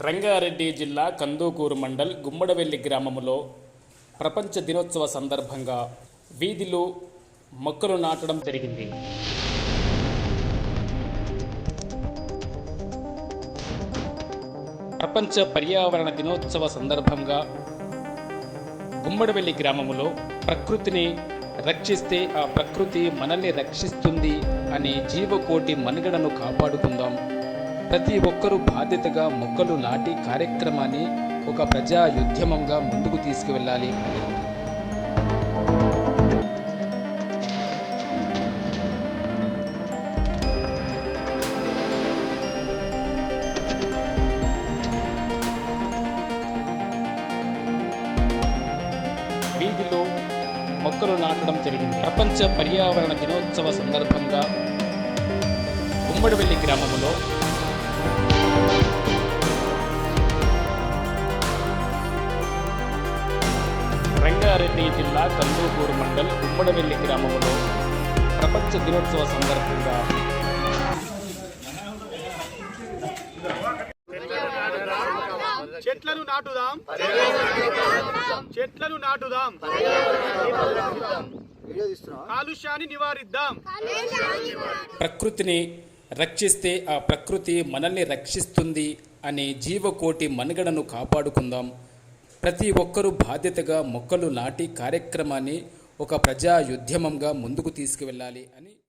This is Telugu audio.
రంగారెడ్డి జిల్లా కందుకూరు మండల్ గుమ్మడవెల్లి గ్రామంలో ప్రపంచ దినోత్సవ సందర్భంగా వీధిలో మొక్కలు నాటడం జరిగింది. ప్రపంచ పర్యావరణ దినోత్సవ సందర్భంగా గుమ్మడవెల్లి గ్రామంలో ప్రకృతిని రక్షిస్తే ఆ ప్రకృతి మనల్ని రక్షిస్తుంది అనే జీవకోటి మనుగడను కాపాడుకుందాం. ప్రతి ఒక్కరూ బాధ్యతగా మొక్కలు నాటి కార్యక్రమాన్ని ఒక ప్రజాయుద్యమంగా ముందుకు తీసుకువెళ్ళాలి. వీధిలో మొక్కలు నాటడం జరిగింది. ప్రపంచ పర్యావరణ దినోత్సవ సందర్భంగా గుమ్మడవెల్లి గ్రామంలో రంగారెడ్డి జిల్లా కందుకూరు మండల్ గుమ్మడవెల్లి గ్రామంలో ప్రపంచ దినోత్సవ సందర్భంగా చెట్లను నాటుదాం, చెట్లను నాటుదాం, కాలుష్యాన్ని నివారిద్దాం. ప్రకృతిని రక్షిస్తే ఆ ప్రకృతి మనల్ని రక్షిస్తుంది అనే జీవకోటి మనుగడను కాపాడుకుందాం. ప్రతి ఒక్కరూ బాధ్యతగా మొక్కలు నాటి కార్యక్రమాన్ని ఒక ప్రజాయుద్యమంగా ముందుకు తీసుకువెళ్ళాలి అని